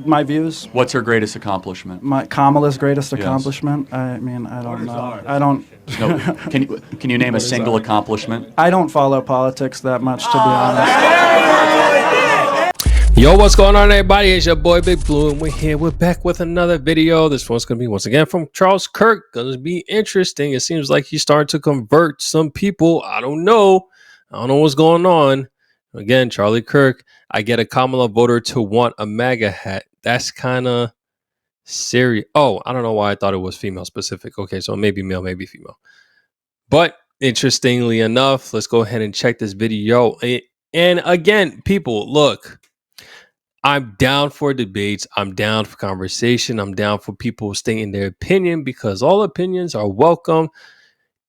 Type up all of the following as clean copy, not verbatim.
My views. What's her greatest accomplishment? Kamala's greatest accomplishment. I mean, I don't know. I don't. No, can you name a single accomplishment? I don't follow politics that much, to be honest. Yo, what's going on, everybody? It's your boy Big Blue, and we're back with another video. This one's gonna be once again from Charles Kirk. Gonna be interesting. It seems like he's starting to convert some people. I don't know what's going on. Again, Charlie Kirk. I get a Kamala voter to want a MAGA hat. That's kind of serious. Oh, I don't know why I thought it was female specific. Okay, so maybe male, maybe female. But interestingly enough, let's go ahead and check this video. And again, people, look, I'm down for debates. I'm down for conversation. I'm down for people stating their opinion because all opinions are welcome.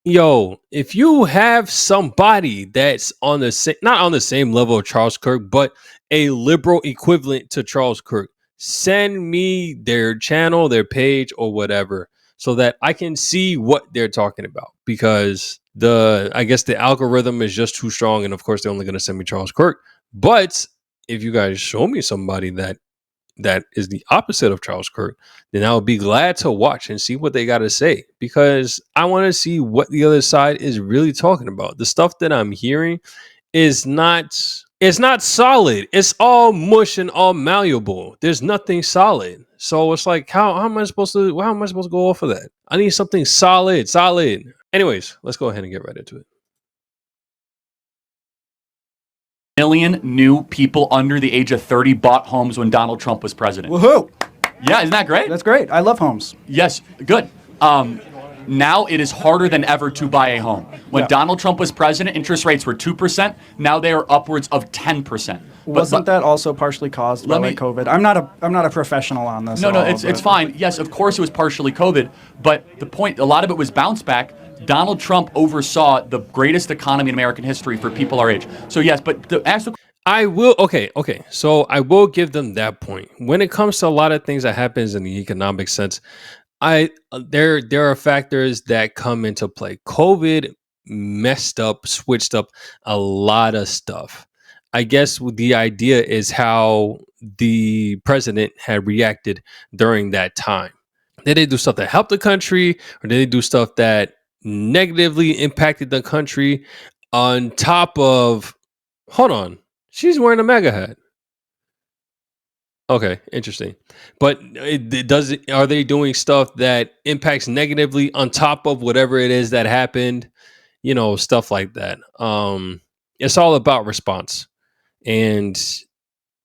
Yo, if you have somebody that's on the not on the same level of Charles Kirk, but a liberal equivalent to Charles Kirk, send me their channel, their page, or whatever, so that I can see what they're talking about. Because I guess the algorithm is just too strong, and of course they're only going to send me Charles Kirk. But if you guys show me somebody that is the opposite of Charles Kirk, then I would be glad to watch and see what they got to say, because I want to see what the other side is really talking about. The stuff that I'm hearing is not solid. It's all mush and all malleable. There's nothing solid. So it's like, how am I supposed to go off of that? I need something solid. Anyways, let's go ahead and get right into it. Million new people under the age of 30 bought homes when Donald Trump was president. Woohoo! Yeah, isn't that great? That's great. I love homes. Yes, good. Now it is harder than ever to buy a home. When Donald Trump was president, interest rates were 2%. Now they are upwards of 10%. Wasn't that also partially caused by COVID? I'm not a professional on this. No, it's fine. Yes, of course it was partially COVID, but the point, a lot of it was bounce back. Donald Trump oversaw the greatest economy in American history for people our age. So yes, but to ask the I will. Okay. So I will give them that point. When it comes to a lot of things that happens in the economic sense, there are factors that come into play. COVID switched up a lot of stuff. I guess the idea is how the president had reacted during that time. Did they do stuff that helped the country, or did they do stuff that negatively impacted the country? On top of, hold on, she's wearing a MAGA hat. Okay, interesting. But are they doing stuff that impacts negatively on top of whatever it is that happened? You know, stuff like that. It's all about response. And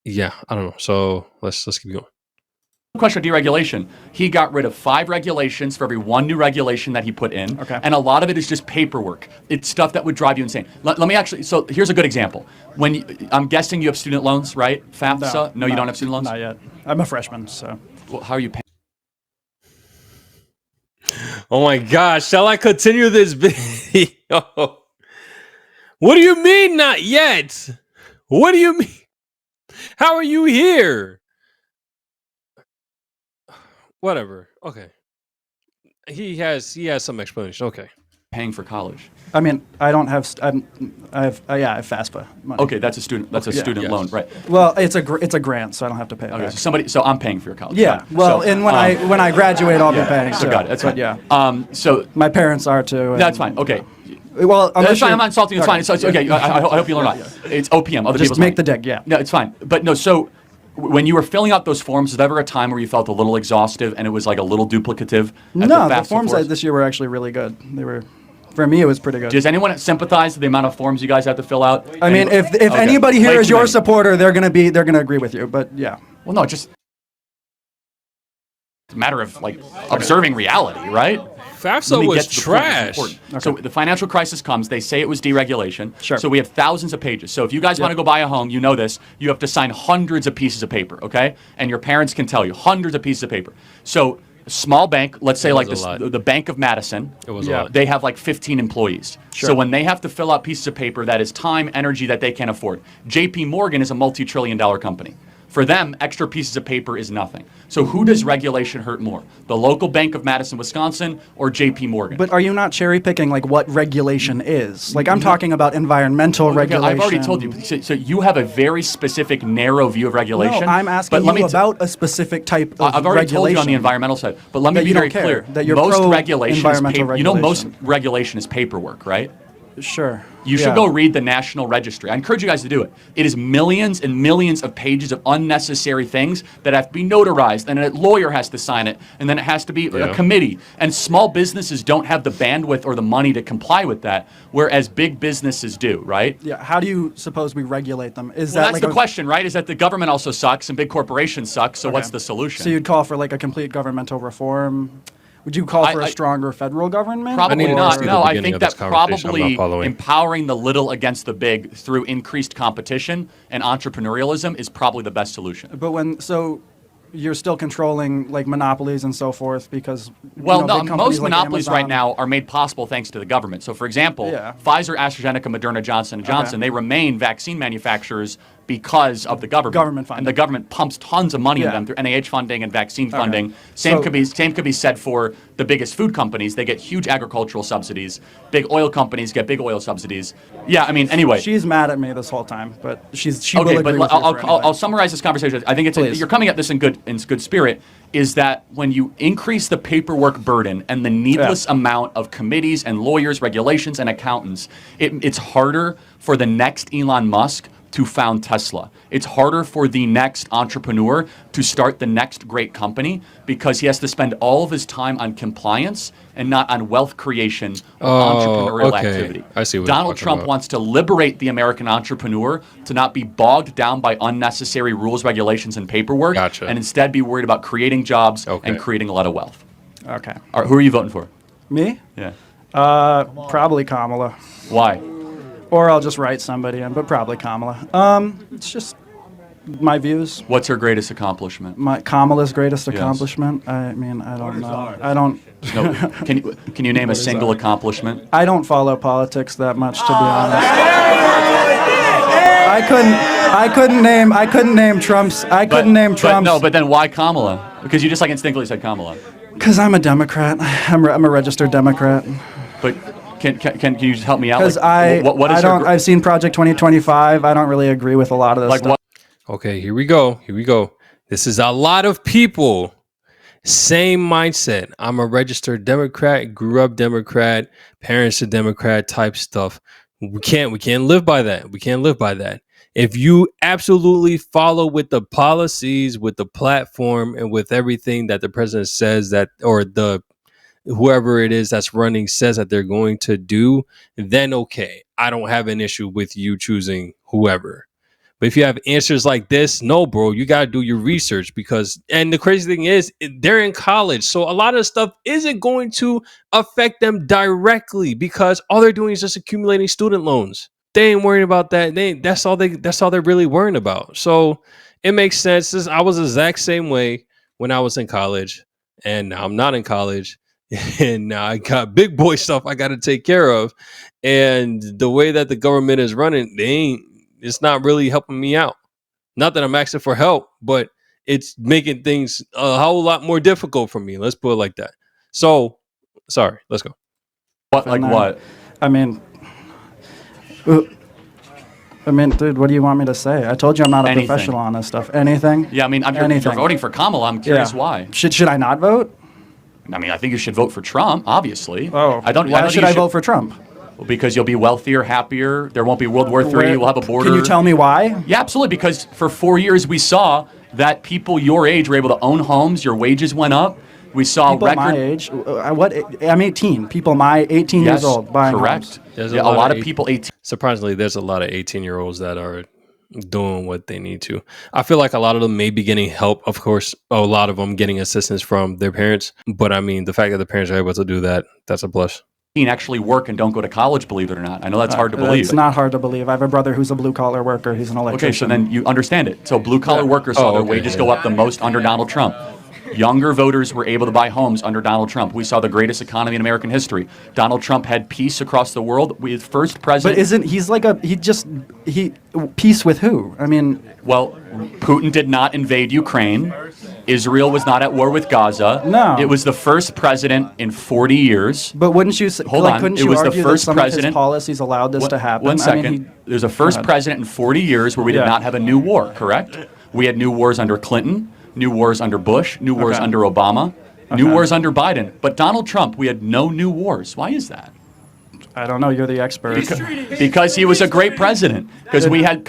yeah, I don't know. So let's keep going. Question of deregulation. He got rid of 5 regulations for every 1 new regulation that he put in. Okay. And a lot of it is just paperwork. It's stuff that would drive you insane. Let me actually, so here's a good example. I'm guessing you have student loans, right? FAFSA? No, you don't have student loans? Not yet. I'm a freshman, so. Well, how are you paying? Oh my gosh, shall I continue this video? What do you mean not yet? What do you mean? How are you here? Whatever. Okay. He has some explanation. Okay. Paying for college. I mean, I don't have. I have FAFSA money. Okay, that's a student. That's a student loan, right? Well, it's a grant, so I don't have to pay it Okay, back. so I'm paying for your college. Yeah. Well, and when I graduate, I'll be paying. So got it. That's fine. Yeah. So my parents are too. That's fine. Okay. Well, that's fine. I'm not insulting. It's fine. It's okay. I hope you learn a lot. It's OPM. Other just people's make money. the dig. Yeah. No, it's fine. But no. So when you were filling out those forms, was there ever a time where you felt a little exhaustive and it was like a little duplicative? No, the forms this year were actually really good. They were. For me, it was pretty good. Does anyone sympathize with the amount of forms you guys have to fill out? I mean, if anybody here is your supporter, they're gonna agree with you. But yeah. Well, no, just it's a matter of like observing reality, right? FAFSA was trash. Okay. So the financial crisis comes. They say it was deregulation. Sure. So we have thousands of pages. So if you guys want to go buy a home, you know this. You have to sign hundreds of pieces of paper, okay? And your parents can tell you hundreds of pieces of paper. So a small bank, let's say like the Bank of Madison, they have like 15 employees. Sure. So when they have to fill out pieces of paper, that is time, energy that they can't afford. JP Morgan is a multi-trillion-dollar company. For them, extra pieces of paper is nothing. So who does regulation hurt more? The local Bank of Madison, Wisconsin, or J.P. Morgan? But are you not cherry picking like what regulation is? Like I'm talking about environmental regulation. I've already told you. So you have a very specific, narrow view of regulation. No, I'm asking you about a specific type of I've already told you on the regulation. environmental side. But let me be very clear. That you're most pro regulation is environmental paper. You know, most regulation. regulation is paperwork, right? Sure. You should go read the National Registry. I encourage you guys to do it. It is millions and millions of pages of unnecessary things that have to be notarized, and a lawyer has to sign it, and then it has to be a committee. And small businesses don't have the bandwidth or the money to comply with that, whereas big businesses do, right? Yeah. How do you suppose we regulate them? Is Well, that that's like the question, right? Is that the government also sucks and big corporations suck, so what's the solution? So you'd call for like a complete governmental reform? Would you call for a stronger federal government? Probably not. No, I think that probably probably empowering the little against the big through increased competition and entrepreneurialism is probably the best solution. But so you're still controlling like monopolies and so forth because well, big no, companies most like monopolies right Amazon. now are made possible thanks to the government. So, for example, Pfizer, AstraZeneca, Moderna, Johnson & Johnson, they remain vaccine manufacturers because of the government funding. And the government pumps tons of money in them through NIH funding and vaccine funding. Same could be said for the biggest food companies. They get huge agricultural subsidies. Big oil companies get big oil subsidies. Yeah, I mean, anyway. She's mad at me this whole time, but she okay, will agree but with I'll summarize this conversation. I think you're coming at this in good spirit. Is that when you increase the paperwork burden and the needless amount of committees and lawyers, regulations, and accountants, it's harder for the next Elon Musk to found Tesla. It's harder for the next entrepreneur to start the next great company because he has to spend all of his time on compliance and not on wealth creation or entrepreneurial activity. I see what Donald Trump wants to liberate the American entrepreneur to not be bogged down by unnecessary rules, regulations, and paperwork, and instead be worried about creating jobs and creating a lot of wealth. Okay. All right, who are you voting for? Me? Yeah. Probably Kamala. Why? Or I'll just write somebody in, but probably Kamala. It's just my views. What's her greatest accomplishment? Kamala's greatest accomplishment? I mean, I don't know. I don't. No. Can you name a single accomplishment? I don't follow politics that much, to be honest. I couldn't name Trump's. But then why Kamala? Because you just like instinctively said Kamala. Because I'm a Democrat. I'm a registered Democrat. But can you just help me out? Because I've seen Project 2025. I don't really agree with a lot of this stuff. Okay, here we go. This is a lot of people. Same mindset. I'm a registered Democrat, grew up Democrat, parents are Democrat type stuff. We can't live by that. If you absolutely follow with the policies, with the platform, and with everything that the president says that, or whoever it is that's running says that they're going to do, then okay, I don't have an issue with you choosing whoever. But if you have answers like this, no, bro, you got to do your research and the crazy thing is they're in college. So a lot of stuff isn't going to affect them directly because all they're doing is just accumulating student loans. They ain't worrying about that. That's all they're really worrying about. So it makes sense. I was the exact same way when I was in college, and now I'm not in college. And now I got big boy stuff I got to take care of. And the way that the government is running, it's not really helping me out. Not that I'm asking for help, but it's making things a whole lot more difficult for me. Let's put it like that. So, sorry, let's go. What? I mean, dude, what do you want me to say? I told you I'm not a professional on this stuff. Anything? Yeah, I mean, you're voting for Kamala. I'm curious why. Should I not vote? I mean, I think you should vote for Trump, obviously. Oh, why should I vote for Trump? Well, because you'll be wealthier, happier. There won't be World War III. We'll have a border. Can you tell me why? Yeah, absolutely. Because for 4 years we saw that people your age were able to own homes. Your wages went up. We saw people my age. I'm 18. People my 18 years old buying homes. There's a lot of people 18. Surprisingly, there's a lot of 18-year-olds that are doing what they need to. I feel like a lot of them may be getting help. Of course, a lot of them getting assistance from their parents. But I mean, the fact that the parents are able to do that, that's a plus. Actually work and don't go to college, believe it or not. I know that's hard to believe. It's not hard to believe. I have a brother who's a blue-collar worker. He's an electrician. Okay, so then you understand it. So blue-collar workers saw their wages go up the most under Donald Trump. Younger voters were able to buy homes under Donald Trump. We saw the greatest economy in American history. Donald Trump had peace across the world. We first president. But isn't he peace with who? I mean, Well, Putin did not invade Ukraine. Israel was not at war with Gaza. No. It was the first president in 40 years. but wouldn't you Hold on. couldn't It you was the argue first that some of his president- policies allowed this to happen? One second. I mean, There's a first ahead. president in 40 years where we did Yeah. not have a new war, correct? We had new wars under Clinton, new wars under Bush, new wars Okay. under Obama, new Okay. wars under Biden. But Donald Trump, we had no new wars. Why is that? I don't know. You're the expert. Because he was a great president. Because we had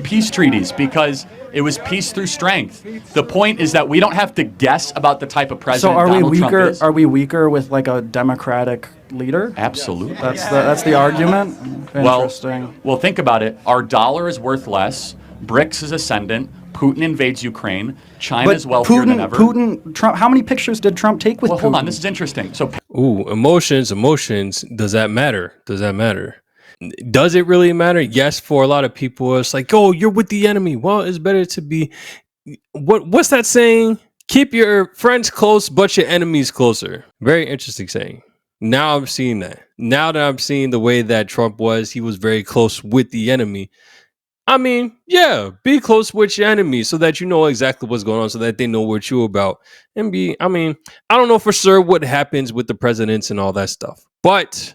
peace treaties. Because it was peace through strength. The point is that we don't have to guess about the type of So president are we Donald Trump weaker? is. Are we weaker with like a Democratic leader? Absolutely. That's the argument. Interesting. Well, think about it. Our dollar is worth less. BRICS is ascendant. Putin invades Ukraine. China is wealthier than ever. Trump. How many pictures did Trump take with Well, Putin? hold on. This is interesting. So Ooh, emotions. Does that matter? Does it really matter? Yes, for a lot of people, it's like, oh, you're with the enemy. Well, it's better to be. What's that saying? Keep your friends close, but your enemies closer. Very interesting saying. Now I'm seeing that. Now that I'm seeing the way that Trump was, he was very close with the enemy. I mean, yeah, be close with your enemies so that you know exactly what's going on, so that they know what you're about. I don't know for sure what happens with the presidents and all that stuff. But,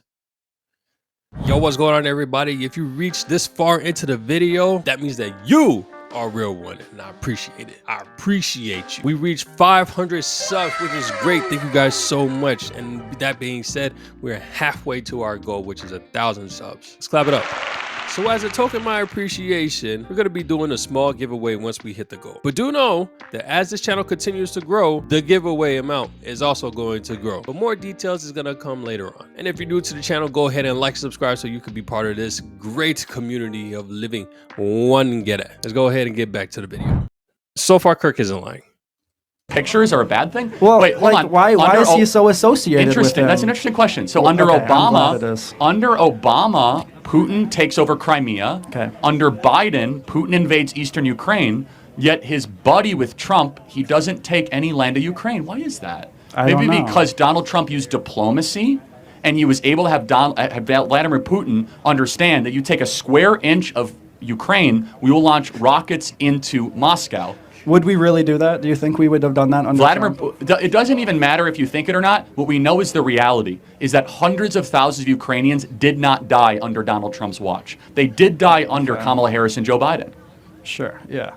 yo, what's going on, everybody? If you reach this far into the video, that means that you are a real one, and I appreciate it. I appreciate you. We reached 500 subs, which is great. Thank you guys so much. And that being said, we're halfway to our goal, which is 1,000 subs. Let's clap it up. So as a token of my appreciation, we're going to be doing a small giveaway once we hit the goal. But do know that as this channel continues to grow, the giveaway amount is also going to grow. But more details is going to come later on. And if you're new to the channel, go ahead and like, subscribe so you can be part of this great community of living one get it. Let's go ahead and get back to the video. So far, Kirk isn't lying. pictures are a bad thing? Well, wait, hold on. why is he so associated with Interesting. him? That's an interesting question. So Well, under okay, I'm glad it Obama, is. Putin takes over Crimea. Okay. Under Biden, Putin invades eastern Ukraine. Yet his buddy with Trump, he doesn't take any land of Ukraine. Why is that? I don't know. Because Donald Trump used diplomacy, and he was able to have Vladimir Putin understand that you take a square inch of Ukraine, we will launch rockets into Moscow. Would we really do that? Do you think we would have done that under Trump? It doesn't even matter if you think it or not. What we know is the reality is that hundreds of thousands of Ukrainians did not die under Donald Trump's watch. They did die under Kamala Harris and Joe Biden. Sure, yeah.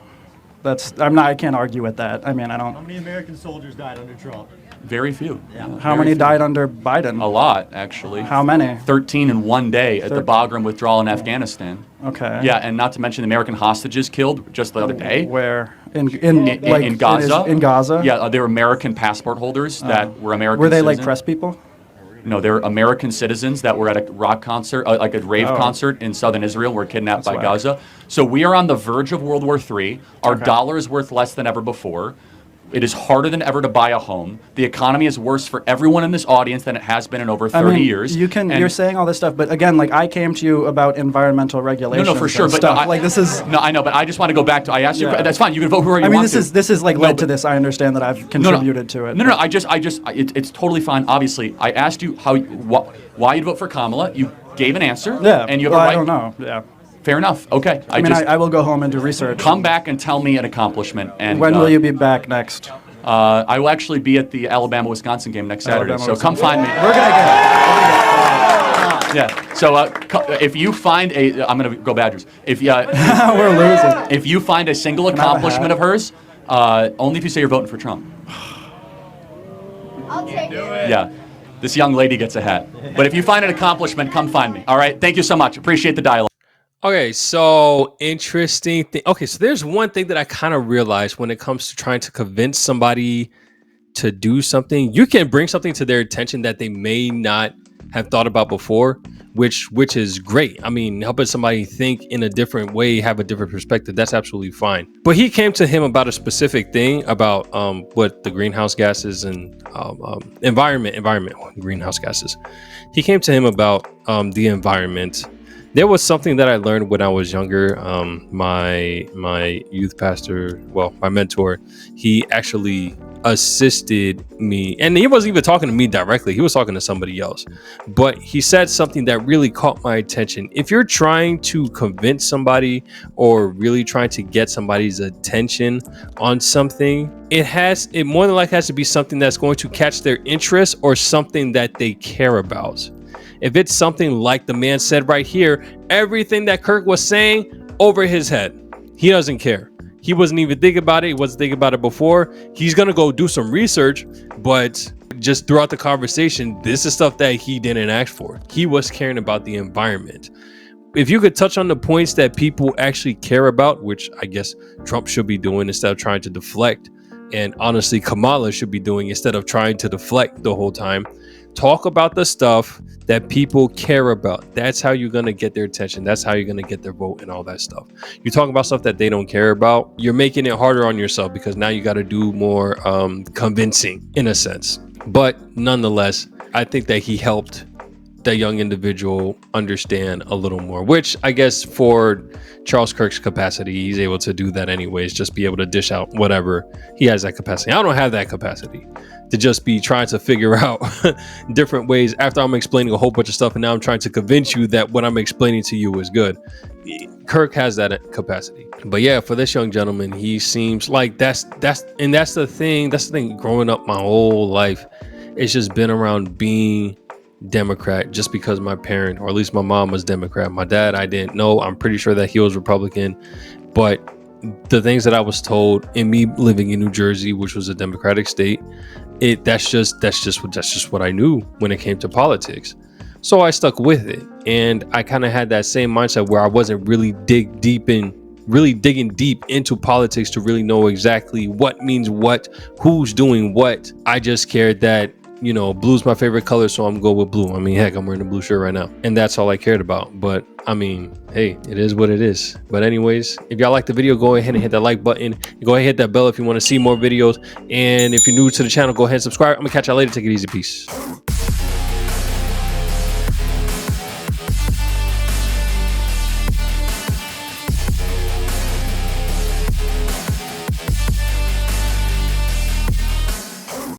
I can't argue with that. I mean, I don't. How many American soldiers died under Trump? Very few. How many died under Biden? A lot, actually. How many? 13 in one day at the Bagram withdrawal in Afghanistan. Okay. Yeah, and not to mention the American hostages killed just the other day. Where? In Gaza. In Gaza? Yeah, they were American passport holders that were American Were they citizens. like press people? No, they're American citizens that were at a rock concert, like a rave concert in southern Israel, were kidnapped by whack. Gaza. So we are on the verge of World War III. Our dollar is worth less than ever before. It is harder than ever to buy a home. The economy is worse for everyone in this audience than it has been in over 30 years. You're saying all this stuff, but again, like I came to you about environmental regulations. No, for sure. and But stuff. no, this is. No, I know, but I just want to go back to. I asked you. Yeah. That's fine. You can vote whoever you I mean, want to. this is like led to this. I understand that I've contributed to it. No. It's totally fine. Obviously, I asked you why you'd vote for Kamala. You gave an answer. Yeah. And you have a right. I don't know. Yeah. Fair enough. Okay. I will go home and do research. Come back and tell me an accomplishment. And When will you be back next? I will actually be at the Alabama-Wisconsin game next Saturday. So come find me. We're gonna get. Yeah. So if you find I'm gonna go Badgers. If We're losing. if you find a single I have a accomplishment hat? of hers, only if you say you're voting for Trump. I'll take it. Yeah. This young lady gets a hat. But if you find an accomplishment, come find me. All right. Thank you so much. Appreciate the dialogue. Okay, so interesting thing. Okay, so there's one thing that I kind of realized when it comes to trying to convince somebody to do something. You can bring something to their attention that they may not have thought about before, which is great. I mean, helping somebody think in a different way, have a different perspective, that's absolutely fine. But he came to him about a specific thing about what the greenhouse gases and environment, greenhouse gases. He came to him about the environment. There was something that I learned when I was younger. My youth pastor, well, my mentor, he actually assisted me, and he wasn't even talking to me directly, he was talking to somebody else, but he said something that really caught my attention. If you're trying to convince somebody or really trying to get somebody's attention on something, it more than likely has to be something that's going to catch their interest or something that they care about. If it's something like the man said right here, everything that Kirk was saying over his head, he doesn't care. He wasn't even thinking about it. He wasn't thinking about it before. He's going to go do some research, but just throughout the conversation, this is stuff that he didn't ask for. He was caring about the environment. If you could touch on the points that people actually care about, which I guess Trump should be doing instead of trying to deflect, and honestly, Kamala should be doing instead of trying to deflect the whole time, talk about the stuff that people care about. That's how you're going to get their attention. That's how you're going to get their vote and all that stuff. You talk about stuff that they don't care about, you're making it harder on yourself because now you got to do more convincing in a sense. But nonetheless, I think that he helped that young individual understand a little more, which I guess for Charles Kirk's capacity, he's able to do that anyways, just be able to dish out whatever. He has that capacity. I don't have that capacity to just be trying to figure out different ways after I'm explaining a whole bunch of stuff and now I'm trying to convince you that what I'm explaining to you is good. Kirk has that capacity. But yeah, for this young gentleman, he seems like that's the thing growing up my whole life. It's just been around being Democrat just because my parent, or at least my mom, was Democrat. My dad, I didn't know. I'm pretty sure that he was Republican, but the things that I was told, in me living in New Jersey, which was a Democratic state, that's just what I knew when it came to politics. So I stuck with it, and I kind of had that same mindset where I wasn't really digging deep into politics to really know exactly what means what, who's doing what. I just cared that, you know, blue's my favorite color, so I'm going with blue. I mean, heck, I'm wearing a blue shirt right now, and that's all I cared about. But I mean, hey, it is what it is. But anyways, if y'all like the video, go ahead and hit that like button. Go ahead and hit that bell if you want to see more videos. And if you're new to the channel, go ahead and subscribe. I'm gonna catch y'all later. Take it easy. Peace.